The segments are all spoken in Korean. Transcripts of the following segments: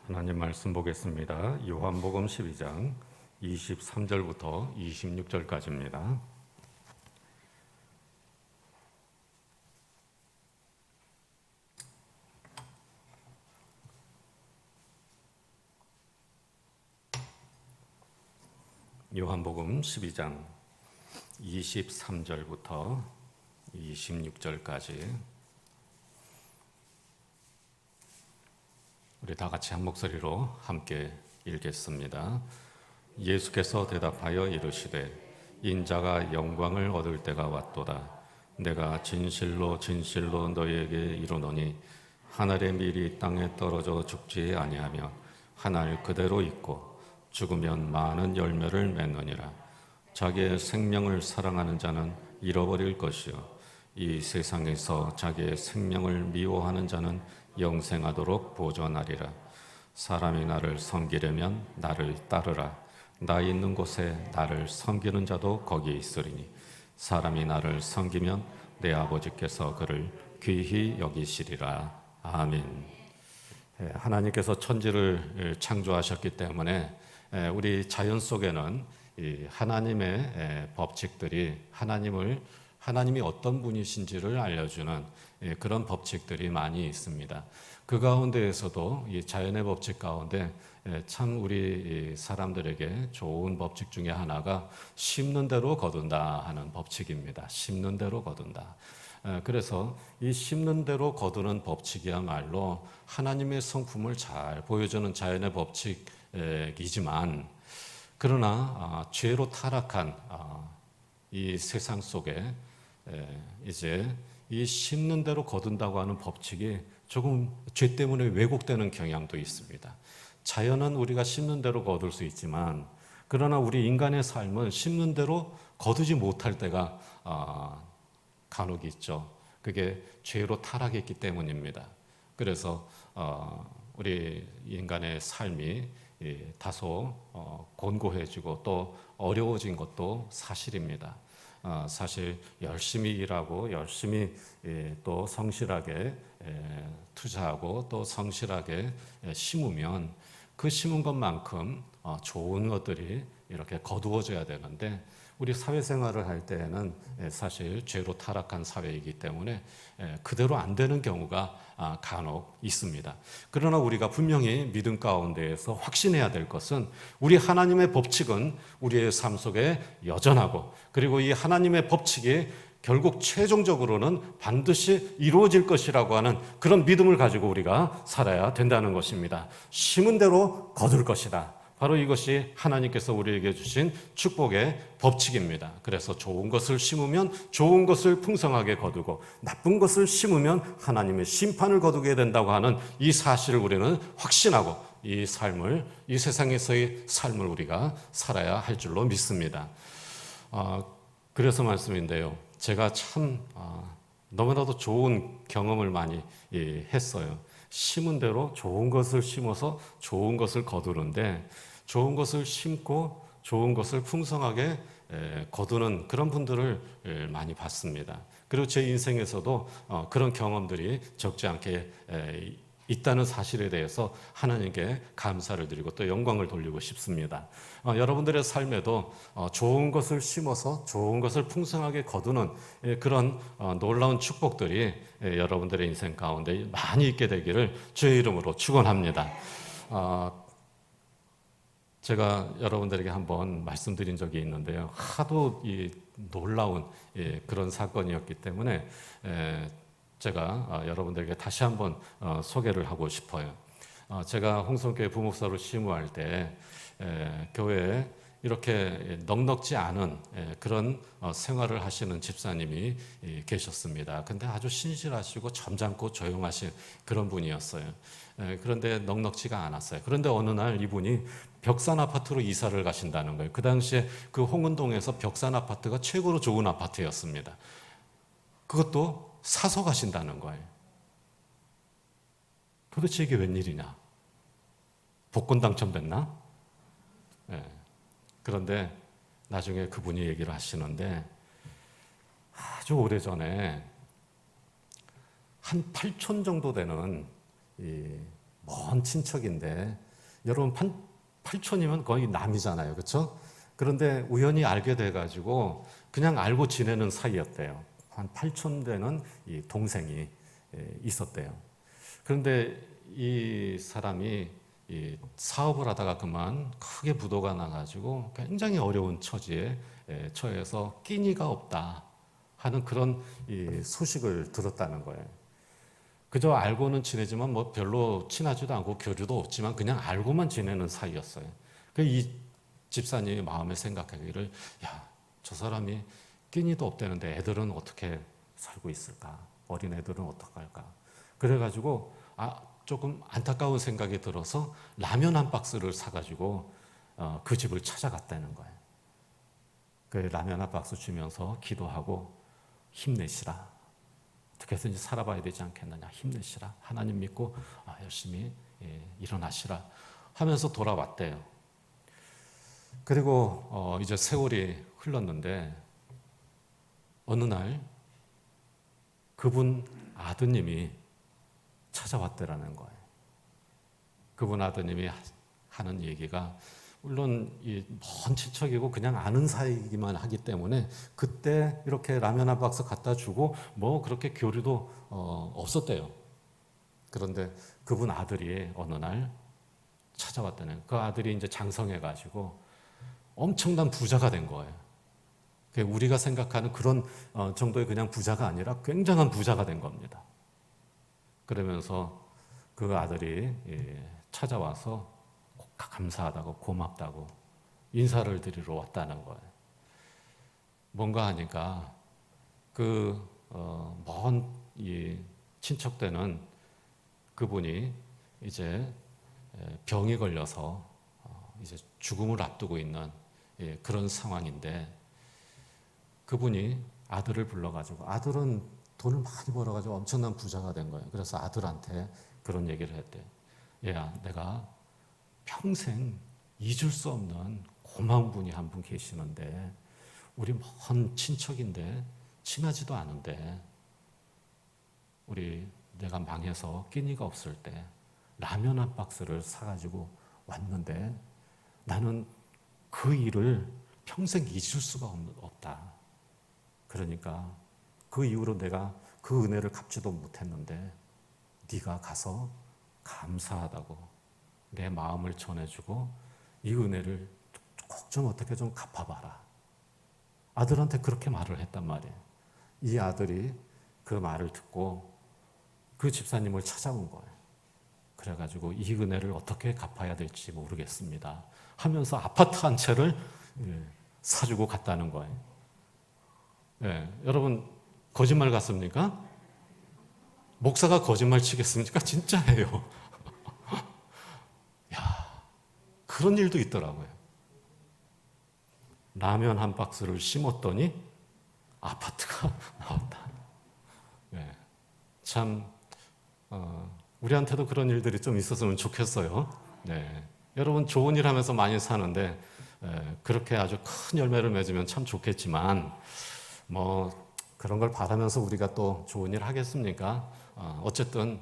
하나님 말씀 보겠습니다. 요한복음 12장 23절부터 26절까지입니다. 요한복음 12장 23절부터 26절까지 우리 다 같이 한 목소리로 함께 읽겠습니다. 예수께서 대답하여 이르시되 인자가 영광을 얻을 때가 왔도다. 내가 진실로 진실로 너희에게 이르노니 하늘의 밀이 땅에 떨어져 죽지 아니하며 하늘 그대로 있고 죽으면 많은 열매를 맺느니라. 자기의 생명을 사랑하는 자는 잃어버릴 것이요 이 세상에서 자기의 생명을 미워하는 자는 영생하도록 보존하리라. 사람이 나를 섬기려면 나를 따르라. 나 있는 곳에 나를 섬기는 자도 거기 있으리니 사람이 나를 섬기면 내 아버지께서 그를 귀히 여기시리라. 아멘. 하나님께서 천지를 창조하셨기 때문에 우리 자연 속에는 하나님의 법칙들이 하나님이 어떤 분이신지를 알려주는 그런 법칙들이 많이 있습니다. 그 가운데에서도 이 자연의 법칙 가운데 참 우리 사람들에게 좋은 법칙 중에 하나가 심는 대로 거둔다 하는 법칙입니다. 심는 대로 거둔다. 그래서 이 심는 대로 거두는 법칙이야말로 하나님의 성품을 잘 보여주는 자연의 법칙이지만 그러나 죄로 타락한 이 세상 속에 이제 이 심는 대로 거둔다고 하는 법칙이 조금 죄 때문에 왜곡되는 경향도 있습니다. 자연은 우리가 심는 대로 거둘 수 있지만 그러나 우리 인간의 삶은 심는 대로 거두지 못할 때가 간혹 있죠. 그게 죄로 타락했기 때문입니다. 그래서 우리 인간의 삶이 다소 곤고해지고 또 어려워진 것도 사실입니다. 사실 열심히 일하고 열심히 또 성실하게 투자하고 또 성실하게 심으면 그 심은 것만큼 좋은 것들이 이렇게 거두어져야 되는데 우리 사회생활을 할 때에는 사실 죄로 타락한 사회이기 때문에 그대로 안 되는 경우가 간혹 있습니다. 그러나 우리가 분명히 믿음 가운데에서 확신해야 될 것은 우리 하나님의 법칙은 우리의 삶 속에 여전하고 그리고 이 하나님의 법칙이 결국 최종적으로는 반드시 이루어질 것이라고 하는 그런 믿음을 가지고 우리가 살아야 된다는 것입니다. 심은 대로 거둘 것이다. 바로 이것이 하나님께서 우리에게 주신 축복의 법칙입니다. 그래서 좋은 것을 심으면 좋은 것을 풍성하게 거두고 나쁜 것을 심으면 하나님의 심판을 거두게 된다고 하는 이 사실을 우리는 확신하고 이 세상에서의 삶을 우리가 살아야 할 줄로 믿습니다. 그래서 말씀인데요. 제가 참 너무나도 좋은 경험을 많이 했어요. 심은 대로 좋은 것을 심어서 좋은 것을 거두는데 좋은 것을 심고 좋은 것을 풍성하게 거두는 그런 분들을 많이 봤습니다. 그리고 제 인생에서도 그런 경험들이 적지 않게 있다는 사실에 대해서 하나님께 감사를 드리고 또 영광을 돌리고 싶습니다. 여러분들의 삶에도 좋은 것을 심어서 좋은 것을 풍성하게 거두는 그런 놀라운 축복들이 여러분들의 인생 가운데 많이 있게 되기를 주의 이름으로 축원합니다. 제가 여러분들에게 한번 말씀드린 적이 있는데요. 하도 이 놀라운 그런 사건이었기 때문에 제가 여러분들에게 다시 한번 소개를 하고 싶어요. 제가 홍성교회 부목사로 심우할 때 교회에 이렇게 넉넉지 않은 그런 생활을 하시는 집사님이 계셨습니다. 근데 아주 신실하시고 점잖고 조용하신 그런 분이었어요. 그런데 넉넉지가 않았어요. 그런데 어느 날 이분이 벽산 아파트로 이사를 가신다는 거예요. 그 당시에 그 홍은동에서 벽산 아파트가 최고로 좋은 아파트였습니다. 그것도 사서 가신다는 거예요. 도대체 이게 웬일이냐? 복권 당첨됐나? 네. 그런데 나중에 그분이 얘기를 하시는데 아주 오래전에 한 8촌 정도 되는 이 먼 친척인데 여러분 팔촌이면 거의 남이잖아요. 그렇죠? 그런데 우연히 알게 돼가지고 그냥 알고 지내는 사이였대요. 한 8촌 되는 이 동생이 있었대요. 그런데 이 사람이 이 사업을 하다가 그만 크게 부도가 나가지고 굉장히 어려운 처지에 처해서 끼니가 없다 하는 그런 이 소식을 들었다는 거예요. 그저 알고는 지내지만 뭐 별로 친하지도 않고 교류도 없지만 그냥 알고만 지내는 사이였어요. 이 집사님이 마음에 생각하기를, 야, 저 사람이 끼니도 없다는데 애들은 어떻게 살고 있을까? 어린 애들은 어떡할까? 그래가지고 조금 안타까운 생각이 들어서 라면 한 박스를 사가지고 그 집을 찾아갔다는 거예요. 그 라면 한 박스 주면서 기도하고 힘내시라. 어떻게 해서든지 살아봐야 되지 않겠느냐. 힘내시라. 하나님 믿고 열심히 일어나시라 하면서 돌아왔대요. 그리고 이제 세월이 흘렀는데 어느 날 그분 아드님이 찾아왔더라는 거예요. 그분 아드님이 하는 얘기가 물론 먼 친척이고 그냥 아는 사이이기만 하기 때문에 그때 이렇게 라면 한 박스 갖다 주고 뭐 그렇게 교류도 없었대요. 그런데 그분 아들이 어느 날 찾아왔다는, 그 아들이 이제 장성해가지고 엄청난 부자가 된 거예요. 우리가 생각하는 그런 정도의 그냥 부자가 아니라 굉장한 부자가 된 겁니다. 그러면서 그 아들이 찾아와서 감사하다고 고맙다고 인사를 드리러 왔다는 거예요. 뭔가 하니까 먼 친척되는 그분이 이제 병이 걸려서 이제 죽음을 앞두고 있는 그런 상황인데 그분이 아들을 불러가지고, 아들은 돈을 많이 벌어가지고 엄청난 부자가 된 거예요. 그래서 아들한테 그런 얘기를 했대요. 얘야, 내가 평생 잊을 수 없는 고마운 분이 한 분 계시는데 우리 먼 친척인데 친하지도 않은데 내가 망해서 끼니가 없을 때 라면 한 박스를 사가지고 왔는데 나는 그 일을 평생 잊을 수가 없다. 그러니까 그 이후로 내가 그 은혜를 갚지도 못했는데 네가 가서 감사하다고 내 마음을 전해주고 이 은혜를 꼭 좀 어떻게 좀 갚아봐라. 아들한테 그렇게 말을 했단 말이에요. 이 아들이 그 말을 듣고 그 집사님을 찾아온 거예요. 그래가지고 이 은혜를 어떻게 갚아야 될지 모르겠습니다 하면서 아파트 한 채를 사주고 갔다는 거예요. 여러분 거짓말 같습니까? 목사가 거짓말 치겠습니까? 진짜예요. 그런 일도 있더라고요. 라면 한 박스를 심었더니 아파트가 나왔다. 참 우리한테도 그런 일들이 좀 있었으면 좋겠어요. 여러분 좋은 일 하면서 많이 사는데 그렇게 아주 큰 열매를 맺으면 참 좋겠지만 뭐 그런 걸 바라면서 우리가 또 좋은 일 하겠습니까? 어쨌든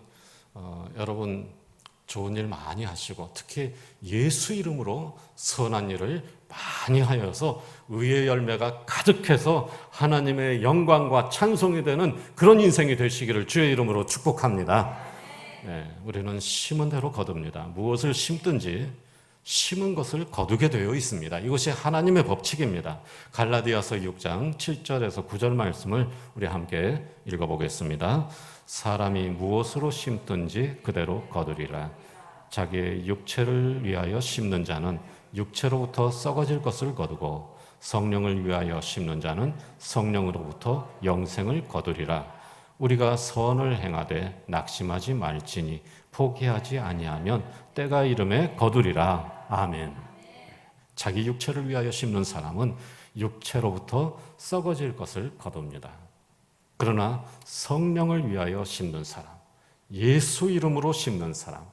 여러분 좋은 일 많이 하시고 특히 예수 이름으로 선한 일을 많이 하여서 의의 열매가 가득해서 하나님의 영광과 찬송이 되는 그런 인생이 되시기를 주의 이름으로 축복합니다. 우리는 심은 대로 거둡니다. 무엇을 심든지 심은 것을 거두게 되어 있습니다. 이것이 하나님의 법칙입니다. 갈라디아서 6장 7절에서 9절 말씀을 우리 함께 읽어보겠습니다. 사람이 무엇으로 심든지 그대로 거두리라. 자기의 육체를 위하여 심는 자는 육체로부터 썩어질 것을 거두고 성령을 위하여 심는 자는 성령으로부터 영생을 거두리라. 우리가 선을 행하되 낙심하지 말지니 포기하지 아니하면 때가 이름에 거두리라. 아멘. 자기 육체를 위하여 심는 사람은 육체로부터 썩어질 것을 거둡니다. 그러나 성령을 위하여 심는 사람, 예수 이름으로 심는 사람,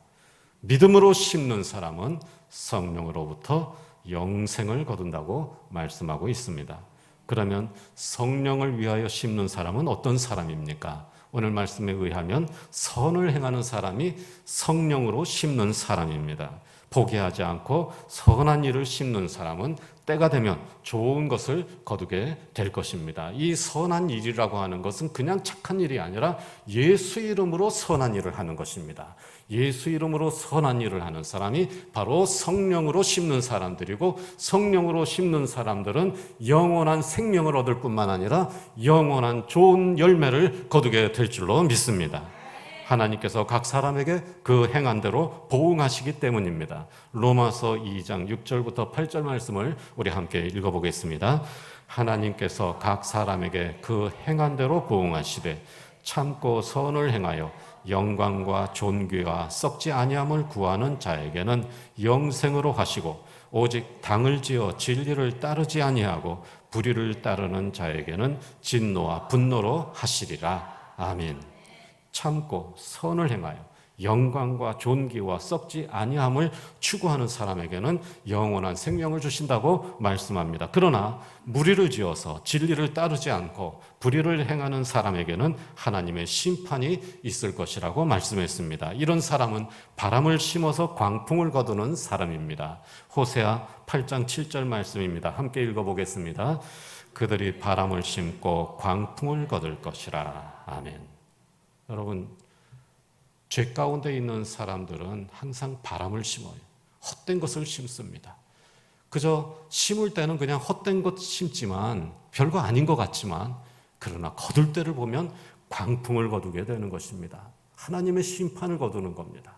믿음으로 심는 사람은 성령으로부터 영생을 거둔다고 말씀하고 있습니다. 그러면 성령을 위하여 심는 사람은 어떤 사람입니까? 오늘 말씀에 의하면 선을 행하는 사람이 성령으로 심는 사람입니다. 포기하지 않고 선한 일을 심는 사람은 때가 되면 좋은 것을 거두게 될 것입니다. 이 선한 일이라고 하는 것은 그냥 착한 일이 아니라 예수 이름으로 선한 일을 하는 것입니다. 예수 이름으로 선한 일을 하는 사람이 바로 성령으로 심는 사람들이고, 성령으로 심는 사람들은 영원한 생명을 얻을 뿐만 아니라 영원한 좋은 열매를 거두게 될 줄로 믿습니다. 하나님께서 각 사람에게 그 행한 대로 보응하시기 때문입니다. 로마서 2장 6절부터 8절 말씀을 우리 함께 읽어보겠습니다. 하나님께서 각 사람에게 그 행한 대로 보응하시되 참고 선을 행하여 영광과 존귀와 썩지 아니함을 구하는 자에게는 영생으로 하시고, 오직 당을 지어 진리를 따르지 아니하고 불의를 따르는 자에게는 진노와 분노로 하시리라. 아멘. 참고 선을 행하여 영광과 존귀와 썩지 아니함을 추구하는 사람에게는 영원한 생명을 주신다고 말씀합니다. 그러나 무리를 지어서 진리를 따르지 않고 불의를 행하는 사람에게는 하나님의 심판이 있을 것이라고 말씀했습니다. 이런 사람은 바람을 심어서 광풍을 거두는 사람입니다. 호세아 8장 7절 말씀입니다. 함께 읽어보겠습니다. 그들이 바람을 심고 광풍을 거둘 것이라. 아멘. 여러분, 죄 가운데 있는 사람들은 항상 바람을 심어요. 헛된 것을 심습니다. 그저 심을 때는 그냥 헛된 것 심지만 별거 아닌 것 같지만, 그러나 거둘 때를 보면 광풍을 거두게 되는 것입니다. 하나님의 심판을 거두는 겁니다.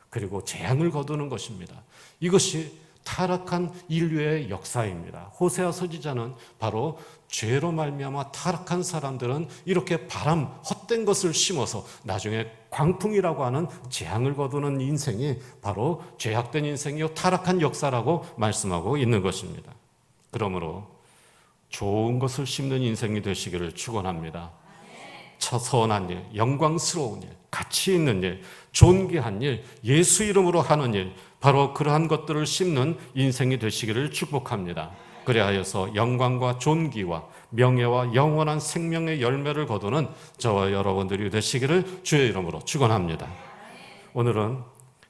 그리고 재앙을 거두는 것입니다. 이것이 타락한 인류의 역사입니다. 호세아 선지자는 바로 죄로 말미암아 타락한 사람들은 이렇게 바람, 헛된 것을 심어서 나중에 광풍이라고 하는 재앙을 거두는 인생이 바로 죄악된 인생이요 타락한 역사라고 말씀하고 있는 것입니다. 그러므로 좋은 것을 심는 인생이 되시기를 축원합니다. 선한 일, 영광스러운 일, 가치 있는 일, 존귀한 일, 예수 이름으로 하는 일, 바로 그러한 것들을 심는 인생이 되시기를 축복합니다. 그리하여서 영광과 존귀와 명예와 영원한 생명의 열매를 거두는 저와 여러분들이 되시기를 주의 이름으로 축원합니다. 오늘은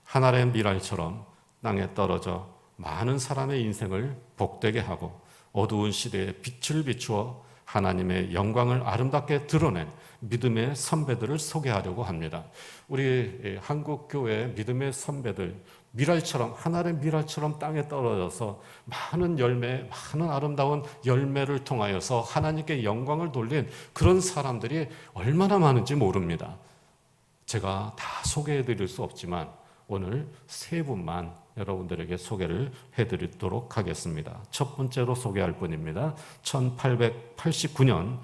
하늘의 미랄처럼 땅에 떨어져 많은 사람의 인생을 복되게 하고 어두운 시대에 빛을 비추어 하나님의 영광을 아름답게 드러낸 믿음의 선배들을 소개하려고 합니다. 우리 한국교회 믿음의 선배들, 미랄처럼, 하늘의 미랄처럼 땅에 떨어져서 많은 열매, 많은 아름다운 열매를 통하여서 하나님께 영광을 돌린 그런 사람들이 얼마나 많은지 모릅니다. 제가 다 소개해 드릴 수 없지만 오늘 세 분만 여러분들에게 소개를 해드리도록 하겠습니다. 첫 번째로 소개할 분입니다. 1889년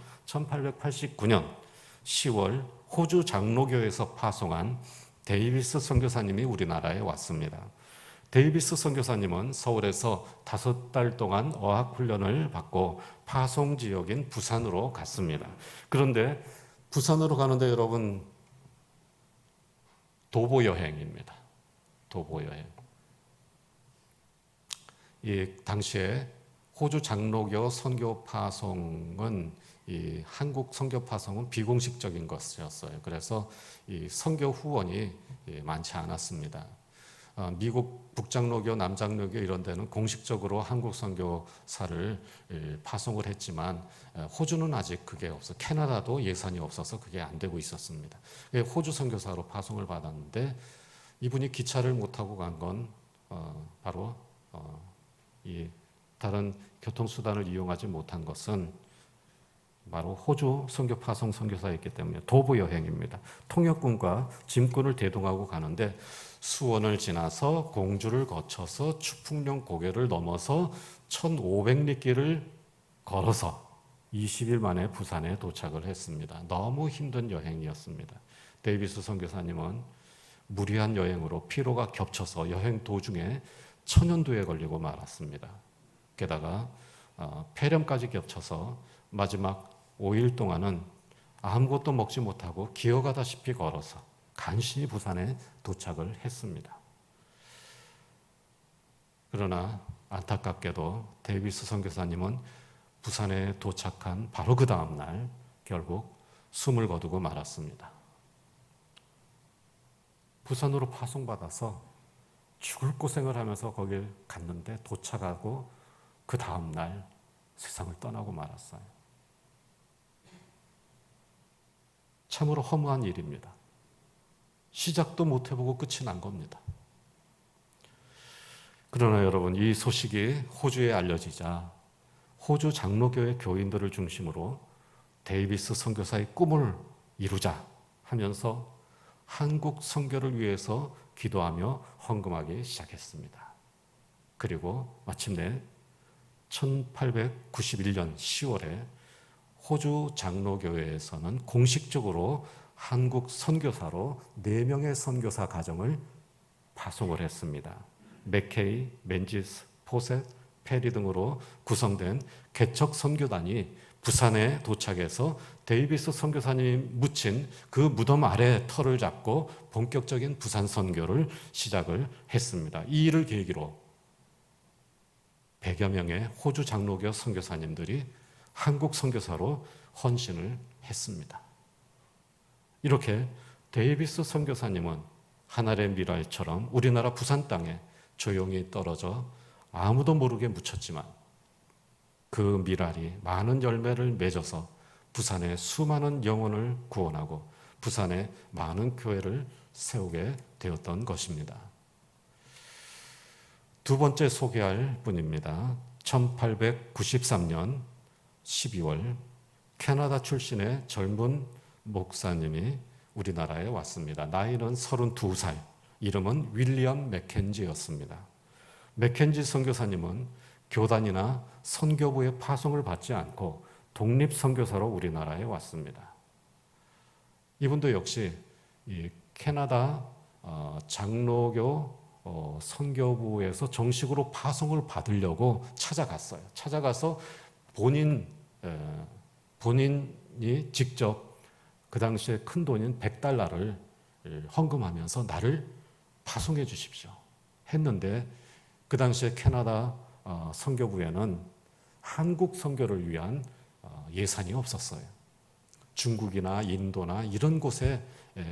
10월 호주 장로교에서 파송한 데이비스 선교사님이 우리나라에 왔습니다. 데이비스 선교사님은 서울에서 5달 동안 어학훈련을 받고 파송 지역인 부산으로 갔습니다. 그런데 부산으로 가는데 여러분, 도보 여행입니다. 도보 여행. 이 당시에 호주 장로교 선교 파송은 이 한국 선교 파송은 비공식적인 것이었어요. 그래서 이 선교 후원이 많지 않았습니다. 미국 북장로교, 남장로교 이런 데는 공식적으로 한국 선교사를 파송을 했지만 호주는 아직 그게 없어. 캐나다도 예산이 없어서 그게 안 되고 있었습니다. 호주 선교사로 파송을 받았는데 이분이 기차를 못 타고 간 건 바로 이 다른 교통수단을 이용하지 못한 것은 바로 호주 선교 파송 선교사였기 때문에 도보 여행입니다. 통역군과 짐꾼을 대동하고 가는데 수원을 지나서 공주를 거쳐서 추풍령 고개를 넘어서 1500리길을 걸어서 20일 만에 부산에 도착을 했습니다. 너무 힘든 여행이었습니다. 데이비스 선교사님은 무리한 여행으로 피로가 겹쳐서 여행 도중에 천연두에 걸리고 말았습니다. 게다가 폐렴까지 겹쳐서 마지막 5일 동안은 아무것도 먹지 못하고 기어가다시피 걸어서 간신히 부산에 도착을 했습니다. 그러나 안타깝게도 데이비스 선교사님은 부산에 도착한 바로 그 다음 날 결국 숨을 거두고 말았습니다. 부산으로 파송받아서 죽을 고생을 하면서 거길 갔는데 도착하고 그 다음 날 세상을 떠나고 말았어요. 참으로 허무한 일입니다. 시작도 못 해보고 끝이 난 겁니다. 그러나 여러분, 이 소식이 호주에 알려지자 호주 장로교회 교인들을 중심으로 데이비스 선교사의 꿈을 이루자 하면서 한국 선교를 위해서 기도하며 헌금하기 시작했습니다. 그리고 마침내 1891년 10월에 호주 장로교회에서는 공식적으로 한국 선교사로 4명의 선교사 가정을 파송을 했습니다. 맥케이, 맨지스, 포셋, 페리 등으로 구성된 개척 선교단이 부산에 도착해서 데이비스 선교사님이 묻힌 그 무덤 아래 터를 잡고 본격적인 부산 선교를 시작을 했습니다. 이 일을 계기로 100여 명의 호주 장로교 선교사님들이 한국 선교사로 헌신을 했습니다. 이렇게 데이비스 선교사님은 하늘의 미랄처럼 우리나라 부산 땅에 조용히 떨어져 아무도 모르게 묻혔지만 그 미랄이 많은 열매를 맺어서 부산의 수많은 영혼을 구원하고 부산에 많은 교회를 세우게 되었던 것입니다. 두 번째 소개할 분입니다. 1893년 12월 캐나다 출신의 젊은 목사님이 우리나라에 왔습니다. 나이는 32살, 이름은 윌리엄 맥켄지였습니다. 맥켄지 선교사님은 교단이나 선교부의 파송을 받지 않고 독립선교사로 우리나라에 왔습니다. 이분도 역시 이 캐나다 장로교 선교부에서 정식으로 파송을 받으려고 찾아갔어요. 찾아가서 본인이 직접 그 당시에 큰 돈인 $100를 헌금하면서 나를 파송해 주십시오 했는데 그 당시에 캐나다 선교부에는 한국 선교를 위한 예산이 없었어요. 중국이나 인도나 이런 곳에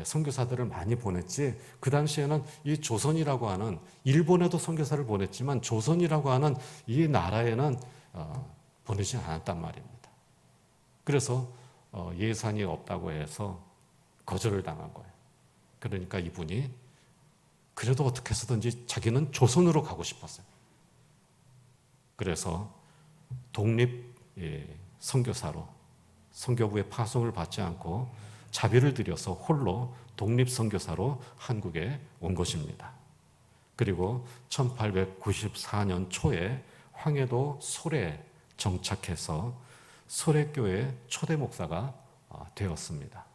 선교사들을 많이 보냈지, 그 당시에는 이 조선이라고 하는, 일본에도 선교사를 보냈지만 조선이라고 하는 이 나라에는 보내지 않았단 말입니다. 그래서 예산이 없다고 해서 거절을 당한 거예요. 그러니까 이분이 그래도 어떻게 해서든지 자기는 조선으로 가고 싶었어요. 그래서 독립 선교사로 선교부의 파송을 받지 않고 자비를 들여서 홀로 독립 선교사로 한국에 온 것입니다. 그리고 1894년 초에 황해도 소래에 정착해서 소래교회 초대 목사가 되었습니다.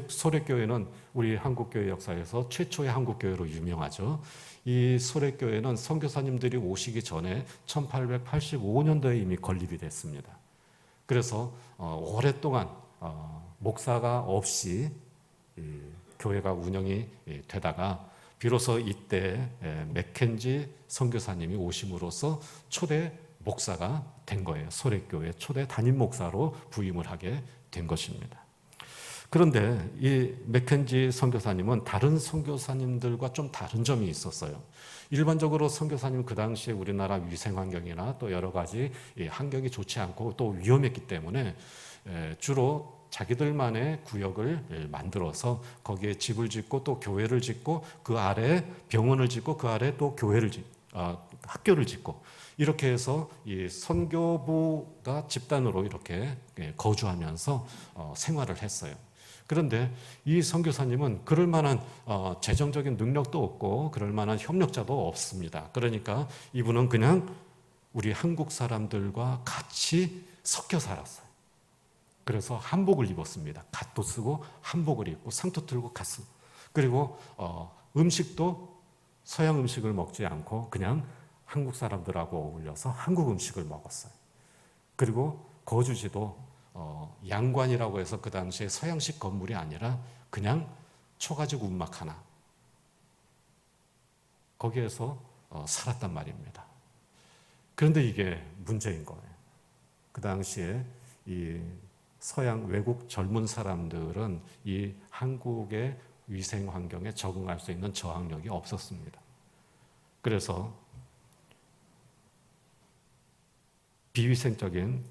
소래교회는 우리 한국교회 역사에서 최초의 한국교회로 유명하죠. 이 소래교회는 선교사님들이 오시기 전에 1885년도에 이미 건립이 됐습니다. 그래서 오랫동안 목사가 없이 교회가 운영이 되다가 비로소 이때 맥켄지 선교사님이 오심으로써 초대 목사가 된 거예요. 소래교회 초대 담임 목사로 부임을 하게 된 것입니다. 그런데 이 맥켄지 선교사님은 다른 선교사님들과 좀 다른 점이 있었어요. 일반적으로 선교사님 그 당시에 우리나라 위생 환경이나 또 여러 가지 환경이 좋지 않고 또 위험했기 때문에 주로 자기들만의 구역을 만들어서 거기에 집을 짓고 또 교회를 짓고 그 아래 병원을 짓고 그 아래 또 학교를 짓고 이렇게 해서 이 선교부가 집단으로 이렇게 거주하면서 생활을 했어요. 그런데 이 선교사님은 그럴 만한 재정적인 능력도 없고 그럴 만한 협력자도 없습니다. 그러니까 이분은 그냥 우리 한국 사람들과 같이 섞여 살았어요. 그래서 한복을 입었습니다. 갓도 쓰고 한복을 입고 상투 틀고 갓 쓰고, 그리고 음식도 서양 음식을 먹지 않고 그냥 한국 사람들하고 어울려서 한국 음식을 먹었어요. 그리고 거주지도 양관이라고 해서 그 당시에 서양식 건물이 아니라 그냥 초가집 움막 하나, 거기에서 살았단 말입니다. 그런데 이게 문제인 거예요. 그 당시에 이 서양 외국 젊은 사람들은 이 한국의 위생 환경에 적응할 수 있는 저항력이 없었습니다. 그래서 비위생적인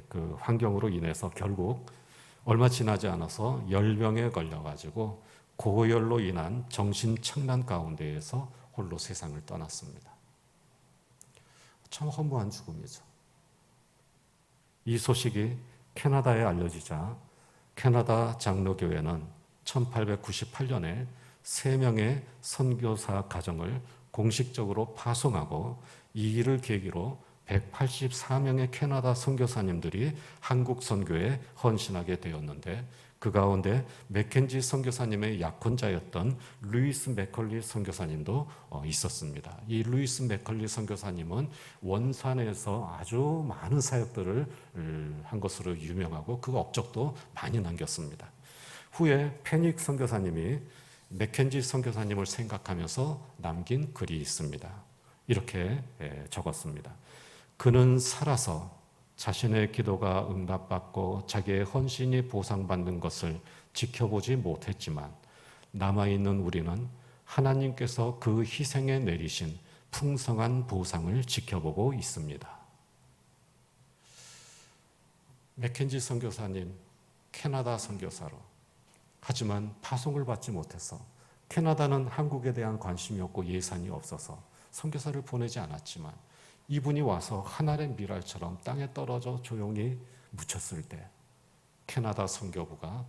그 환경으로 인해서 결국 얼마 지나지 않아서 열병에 걸려가지고 고열로 인한 정신착란 가운데에서 홀로 세상을 떠났습니다. 참 허무한 죽음이죠. 이 소식이 캐나다에 알려지자 캐나다 장로교회는 1898년에 3명의 선교사 가정을 공식적으로 파송하고 이 일을 계기로 184명의 캐나다 선교사님들이 한국 선교에 헌신하게 되었는데 그 가운데 맥켄지 선교사님의 약혼자였던 루이스 맥컬리 선교사님도 있었습니다. 이 루이스 맥컬리 선교사님은 원산에서 아주 많은 사역들을 한 것으로 유명하고 그 업적도 많이 남겼습니다. 후에 페닉 선교사님이 맥켄지 선교사님을 생각하면서 남긴 글이 있습니다. 이렇게 적었습니다. 그는 살아서 자신의 기도가 응답받고 자기의 헌신이 보상받는 것을 지켜보지 못했지만 남아있는 우리는 하나님께서 그 희생에 내리신 풍성한 보상을 지켜보고 있습니다. 맥켄지 선교사님, 캐나다 선교사로 하지만 파송을 받지 못해서 캐나다는 한국에 대한 관심이 없고 예산이 없어서 선교사를 보내지 않았지만 이분이 와서 하늘의 미랄처럼 땅에 떨어져 조용히 묻혔을 때 캐나다 선교부가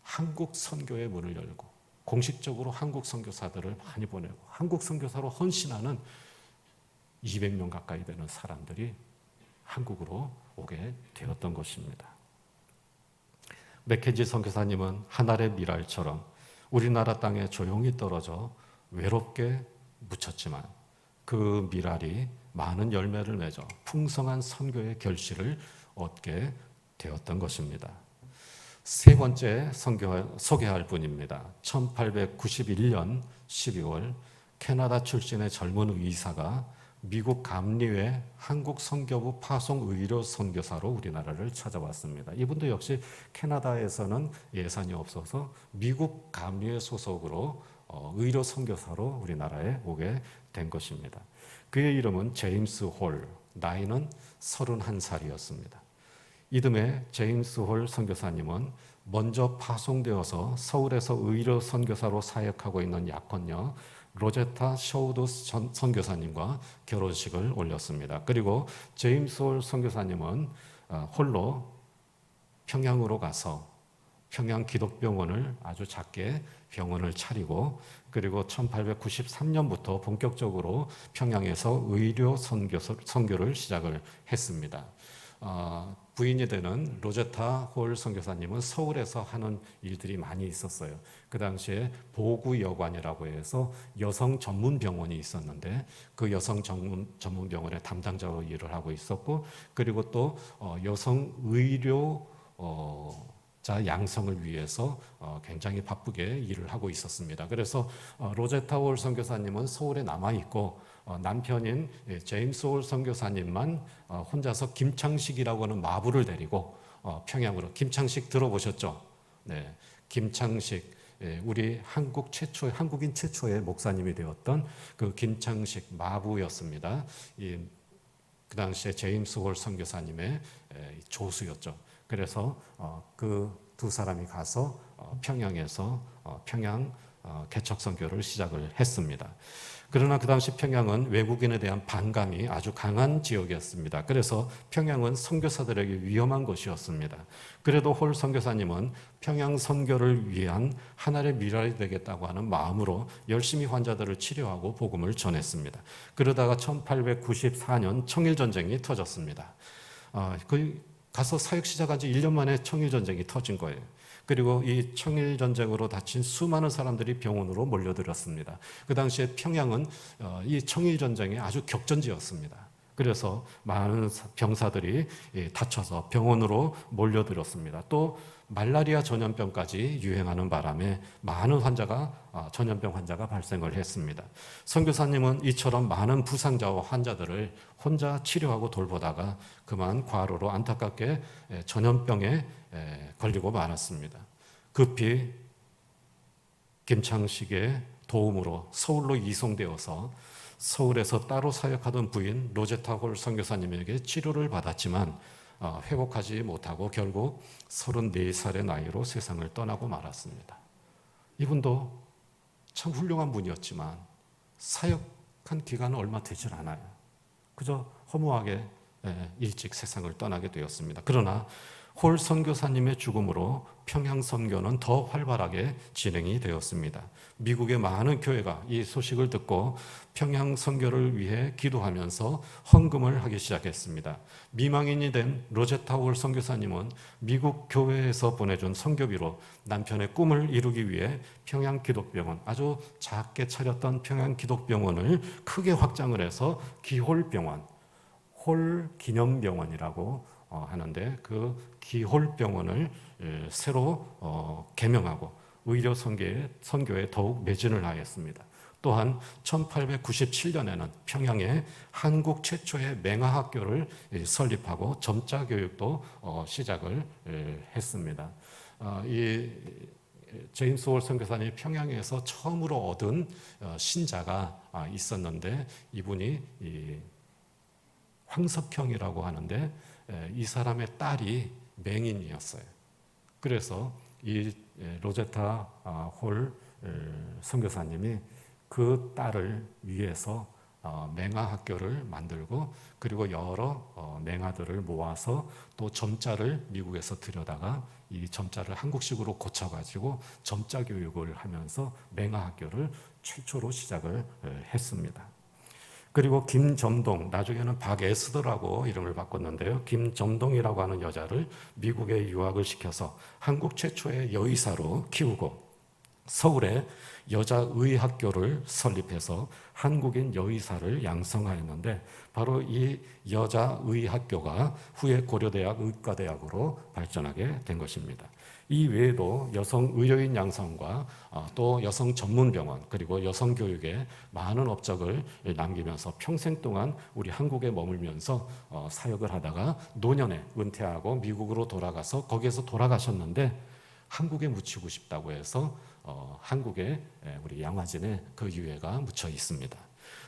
한국 선교의 문을 열고 공식적으로 한국 선교사들을 많이 보내고 한국 선교사로 헌신하는 200명 가까이 되는 사람들이 한국으로 오게 되었던 것입니다. 맥켄지 선교사님은 하늘의 미랄처럼 우리나라 땅에 조용히 떨어져 외롭게 묻혔지만 그 미랄이 많은 열매를 맺어 풍성한 선교의 결실을 얻게 되었던 것입니다. 세 번째 소개할 분입니다. 1891년 12월 캐나다 출신의 젊은 의사가 미국 감리회 한국 선교부 파송 의료 선교사로 우리나라를 찾아왔습니다. 이분도 역시 캐나다에서는 예산이 없어서 미국 감리회 소속으로 의료 선교사로 우리나라에 오게 된 것입니다. 그의 이름은 제임스 홀, 나이는 31살이었습니다. 이듬해 제임스 홀 선교사님은 먼저 파송되어서 서울에서 의료 선교사로 사역하고 있는 약혼녀 로제타 셔우도스 선교사님과 결혼식을 올렸습니다. 그리고 제임스 홀 선교사님은 홀로 평양으로 가서 평양 기독병원을 아주 작게 병원을 차리고 그리고 1893년부터 본격적으로 평양에서 의료 선교를 시작을 했습니다. 부인이 되는 로제타 홀 선교사님은 서울에서 하는 일들이 많이 있었어요. 그 당시에 보구여관이라고 해서 여성 전문 병원이 있었는데 그 여성 전문 병원의 담당자로 일을 하고 있었고 그리고 또 여성 의료 자 양성을 위해서 굉장히 바쁘게 일을 하고 있었습니다. 그래서 로제타 홀 선교사님은 서울에 남아 있고 남편인 제임스 홀 선교사님만 혼자서 김창식이라고 하는 마부를 데리고 평양으로 김창식 들어보셨죠? 네, 김창식 우리 한국인 최초의 목사님이 되었던 그 김창식 마부였습니다. 그 당시에 제임스 홀 선교사님의 조수였죠. 그래서 그 두 사람이 가서 평양에서 평양 개척 선교를 시작을 했습니다. 그러나 그 당시 평양은 외국인에 대한 반감이 아주 강한 지역이었습니다. 그래서 평양은 선교사들에게 위험한 곳이었습니다. 그래도 홀 선교사님은 평양 선교를 위한 하나의 미랄이 되겠다고 하는 마음으로 열심히 환자들을 치료하고 복음을 전했습니다. 그러다가 1894년 청일전쟁이 터졌습니다. 가서 사역 시작한 지 1년 만에 청일전쟁이 터진 거예요. 그리고 이 청일전쟁으로 다친 수많은 사람들이 병원으로 몰려들었습니다. 그 당시에 평양은 이 청일전쟁의 아주 격전지였습니다. 그래서 많은 병사들이 다쳐서 병원으로 몰려들었습니다. 또 말라리아 전염병까지 유행하는 바람에 많은 전염병 환자가 발생을 했습니다. 선교사님은 이처럼 많은 부상자와 환자들을 혼자 치료하고 돌보다가 그만 과로로 안타깝게 전염병에 걸리고 말았습니다. 급히 김창식의 도움으로 서울로 이송되어서 서울에서 따로 사역하던 부인 로제타 홀 선교사님에게 치료를 받았지만 회복하지 못하고 결국 34살의 나이로 세상을 떠나고 말았습니다. 이분도 참 훌륭한 분이었지만 사역한 기간은 얼마 되질 않아요. 그저 허무하게 일찍 세상을 떠나게 되었습니다. 그러나 홀 선교사님의 죽음으로 평양 선교는 더 활발하게 진행이 되었습니다. 미국의 많은 교회가 이 소식을 듣고 평양 선교를 위해 기도하면서 헌금을 하기 시작했습니다. 미망인이 된 로제타 홀 선교사님은 미국 교회에서 보내준 선교비로 남편의 꿈을 이루기 위해 평양 기독병원, 아주 작게 차렸던 평양 기독병원을 크게 확장을 해서 기홀병원, 홀 기념병원이라고 하는데 그 기홀병원을 새로 개명하고 의료 선교에 더욱 매진을 하였습니다. 또한 1897년에는 평양에 한국 최초의 맹아학교를 설립하고 점자 교육도 시작을 했습니다. 이 제임스 홀 선교사님이 평양에서 처음으로 얻은 신자가 있었는데 이분이 황석형이라고 하는데 이 사람의 딸이 맹인이었어요. 그래서 이 로제타 홀 선교사님이 그 딸을 위해서 맹아학교를 만들고 그리고 여러 맹아들을 모아서 또 점자를 미국에서 들여다가 이 점자를 한국식으로 고쳐가지고 점자 교육을 하면서 맹아학교를 최초로 시작을 했습니다. 그리고 김점동, 나중에는 박에스더라고 이름을 바꿨는데요. 김점동이라고 하는 여자를 미국에 유학을 시켜서 한국 최초의 여의사로 키우고 서울에 여자의학교를 설립해서 한국인 여의사를 양성하였는데 바로 이 여자의학교가 후에 고려대학 의과대학으로 발전하게 된 것입니다. 이 외에도 여성 의료인 양성과 또 여성 전문병원 그리고 여성 교육에 많은 업적을 남기면서 평생 동안 우리 한국에 머물면서 사역을 하다가 노년에 은퇴하고 미국으로 돌아가서 거기에서 돌아가셨는데 한국에 묻히고 싶다고 해서 한국에 우리 양화진에 그 유해가 묻혀 있습니다.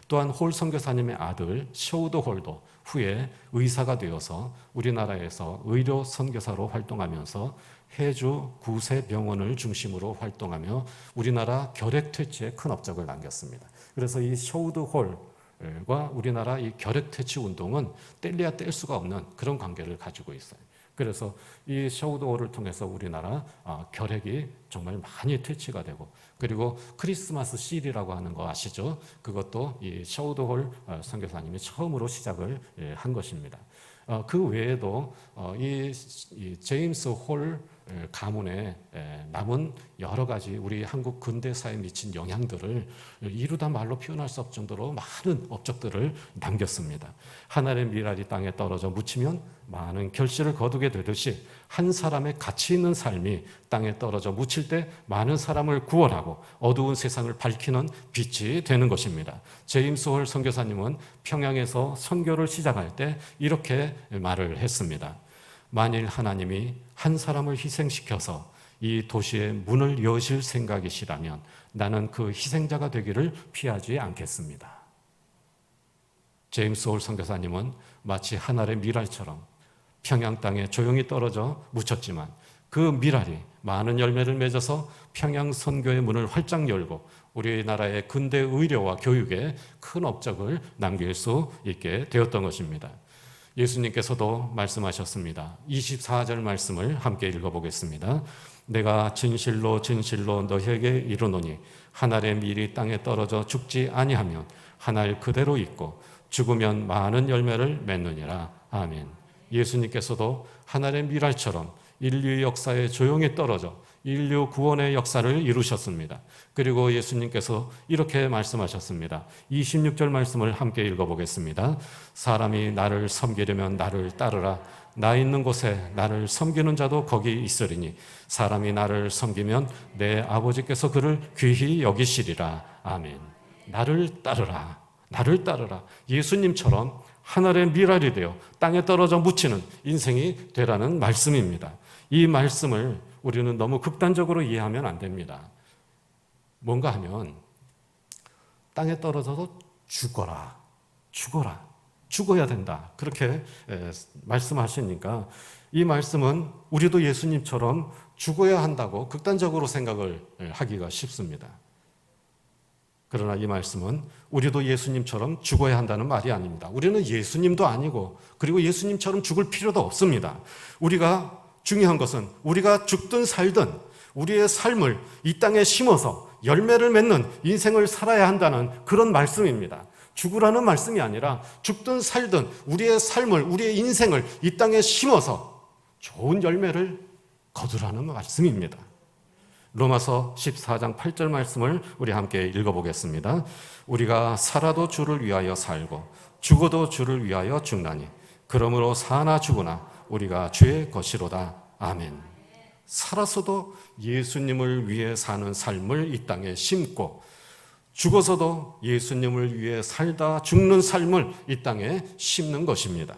또한 홀 선교사님의 아들 셔우드 홀도 후에 의사가 되어서 우리나라에서 의료 선교사로 활동하면서 해주 구세병원을 중심으로 활동하며 우리나라 결핵 퇴치에 큰 업적을 남겼습니다. 그래서 이 셔우드 홀과 우리나라 이 결핵 퇴치 운동은 뗄래야 뗄 수가 없는 그런 관계를 가지고 있어요. 그래서 이 셔우드 홀을 통해서 우리나라 결핵이 정말 많이 퇴치가 되고 그리고 크리스마스 실이라고 하는 거 아시죠? 그것도 이 셔우드 홀 선교사님이 처음으로 시작을 한 것입니다. 그 외에도 이 제임스 홀 가문에 남은 여러 가지 우리 한국 근대사에 미친 영향들을 이루다 말로 표현할 수 없을 정도로 많은 업적들을 남겼습니다. 하늘의 미랄이 땅에 떨어져 묻히면 많은 결실을 거두게 되듯이 한 사람의 가치 있는 삶이 땅에 떨어져 묻힐 때 많은 사람을 구원하고 어두운 세상을 밝히는 빛이 되는 것입니다. 제임스 홀 선교사님은 평양에서 선교를 시작할 때 이렇게 말을 했습니다. 만일 하나님이 한 사람을 희생시켜서 이 도시의 문을 여실 생각이시라면 나는 그 희생자가 되기를 피하지 않겠습니다. 제임스 홀 선교사님은 마치 하늘의 미랄처럼 평양 땅에 조용히 떨어져 묻혔지만 그 미랄이 많은 열매를 맺어서 평양 선교의 문을 활짝 열고 우리나라의 근대 의료와 교육에 큰 업적을 남길 수 있게 되었던 것입니다. 예수님께서도 말씀하셨습니다. 24절 말씀을 함께 읽어보겠습니다. 내가 진실로 진실로 너희에게 이르노니 한 알의 밀이 땅에 떨어져 죽지 아니하면 한 알 그대로 있고 죽으면 많은 열매를 맺느니라. 아멘. 예수님께서도 한 알의 밀알처럼 인류의 역사에 조용히 떨어져 인류 구원의 역사를 이루셨습니다. 그리고 예수님께서 이렇게 말씀하셨습니다. 26절 말씀을 함께 읽어보겠습니다. 사람이 나를 섬기려면 나를 따르라. 나 있는 곳에 나를 섬기는 자도 거기 있으리니 사람이 나를 섬기면 내 아버지께서 그를 귀히 여기시리라. 아멘. 나를 따르라. 나를 따르라. 예수님처럼 하늘의 미랄이 되어 땅에 떨어져 묻히는 인생이 되라는 말씀입니다. 이 말씀을 우리는 너무 극단적으로 이해하면 안 됩니다. 뭔가 하면 땅에 떨어져서 죽어라. 죽어야 된다. 그렇게 말씀하시니까 이 말씀은 우리도 예수님처럼 죽어야 한다고 극단적으로 생각을 하기가 쉽습니다. 그러나 이 말씀은 우리도 예수님처럼 죽어야 한다는 말이 아닙니다. 우리는 예수님도 아니고 그리고 예수님처럼 죽을 필요도 없습니다. 우리가 중요한 것은 우리가 죽든 살든 우리의 삶을 이 땅에 심어서 열매를 맺는 인생을 살아야 한다는 그런 말씀입니다. 죽으라는 말씀이 아니라 죽든 살든 우리의 삶을, 우리의 인생을 이 땅에 심어서 좋은 열매를 거두라는 말씀입니다. 로마서 14장 8절 말씀을 우리 함께 읽어보겠습니다. 우리가 살아도 주를 위하여 살고 죽어도 주를 위하여 죽나니 그러므로 사나 죽으나 우리가 주의 것이로다. 아멘. 살아서도 예수님을 위해 사는 삶을 이 땅에 심고 죽어서도 예수님을 위해 살다 죽는 삶을 이 땅에 심는 것입니다.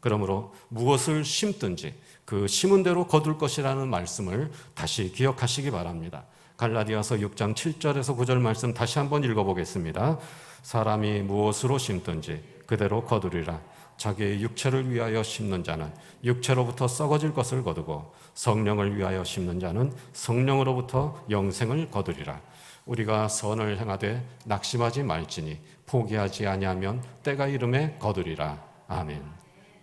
그러므로 무엇을 심든지 그 심은 대로 거둘 것이라는 말씀을 다시 기억하시기 바랍니다. 갈라디아서 6장 7절에서 9절 말씀 다시 한번 읽어보겠습니다. 사람이 무엇으로 심든지 그대로 거두리라. 자기의 육체를 위하여 심는 자는 육체로부터 썩어질 것을 거두고 성령을 위하여 심는 자는 성령으로부터 영생을 거두리라. 우리가 선을 행하되 낙심하지 말지니 포기하지 아니하면 때가 이름에 거두리라. 아멘.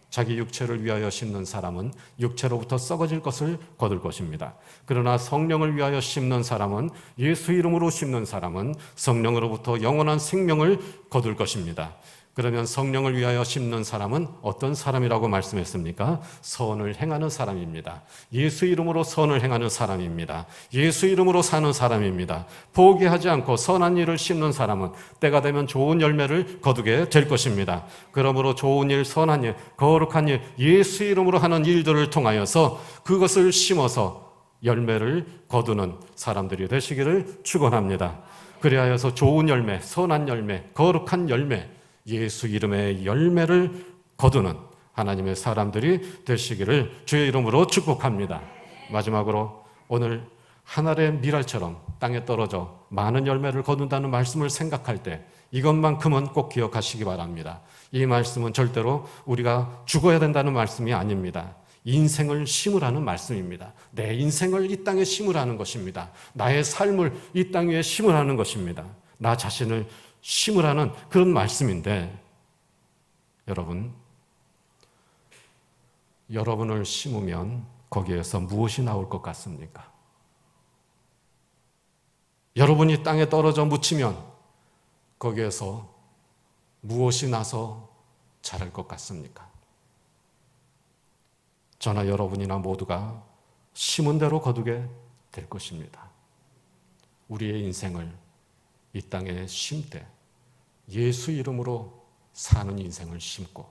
자기 육체를 위하여 심는 사람은 육체로부터 썩어질 것을 거둘 것입니다. 그러나 성령을 위하여 심는 사람은, 예수 이름으로 심는 사람은 성령으로부터 영원한 생명을 거둘 것입니다. 그러면 성령을 위하여 심는 사람은 어떤 사람이라고 말씀했습니까? 선을 행하는 사람입니다. 예수 이름으로 선을 행하는 사람입니다. 예수 이름으로 사는 사람입니다. 포기하지 않고 선한 일을 심는 사람은 때가 되면 좋은 열매를 거두게 될 것입니다. 그러므로 좋은 일, 선한 일, 거룩한 일, 예수 이름으로 하는 일들을 통하여서 그것을 심어서 열매를 거두는 사람들이 되시기를 축원합니다. 그리하여서 좋은 열매, 선한 열매, 거룩한 열매, 예수 이름의 열매를 거두는 하나님의 사람들이 되시기를 주의 이름으로 축복합니다. 마지막으로 오늘 하늘의 미랄처럼 땅에 떨어져 많은 열매를 거둔다는 말씀을 생각할 때 이것만큼은 꼭 기억하시기 바랍니다. 이 말씀은 절대로 우리가 죽어야 된다는 말씀이 아닙니다. 인생을 심으라는 말씀입니다. 내 인생을 이 땅에 심으라는 것입니다. 나의 삶을 이 땅 위에 심으라는 것입니다. 나 자신을 심으라는 그런 말씀인데, 여러분을 심으면 거기에서 무엇이 나올 것 같습니까? 여러분이 땅에 떨어져 묻히면 거기에서 무엇이 나서 자랄 것 같습니까? 저나 여러분이나 모두가 심은 대로 거두게 될 것입니다. 우리의 인생을 이 땅에 심되 예수 이름으로 사는 인생을 심고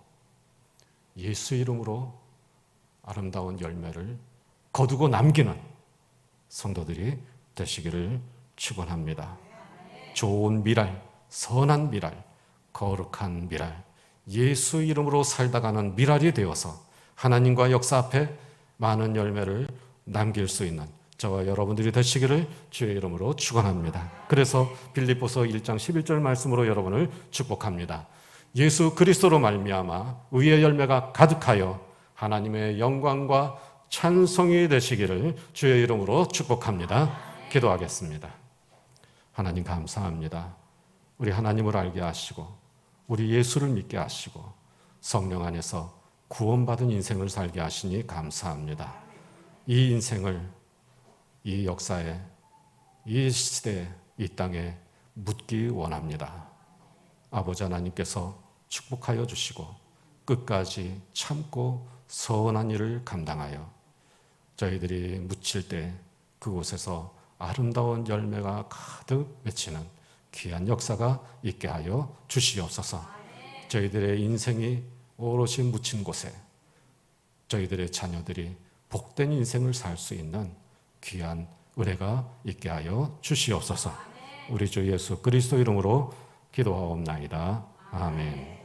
예수 이름으로 아름다운 열매를 거두고 남기는 성도들이 되시기를 축원합니다. 좋은 미랄, 선한 미랄, 거룩한 미랄, 예수 이름으로 살다가는 미랄이 되어서 하나님과 역사 앞에 많은 열매를 남길 수 있는 저와 여러분들이 되시기를 주의 이름으로 축원합니다. 그래서 빌립보서 1장 11절 말씀으로 여러분을 축복합니다. 예수 그리스도로 말미암아 의의 열매가 가득하여 하나님의 영광과 찬송이 되시기를 주의 이름으로 축복합니다. 기도하겠습니다. 하나님 감사합니다. 우리 하나님을 알게 하시고 우리 예수를 믿게 하시고 성령 안에서 구원받은 인생을 살게 하시니 감사합니다. 이 인생을 이 역사에, 이 시대에, 이 땅에 묻기 원합니다. 아버지 하나님께서 축복하여 주시고 끝까지 참고 선한 일을 감당하여 저희들이 묻힐 때 그곳에서 아름다운 열매가 가득 맺히는 귀한 역사가 있게 하여 주시옵소서. 저희들의 인생이 오롯이 묻힌 곳에 저희들의 자녀들이 복된 인생을 살 수 있는 귀한 은혜가 있게 하여 주시옵소서. 우리 주 예수 그리스도 이름으로 기도하옵나이다. 아멘.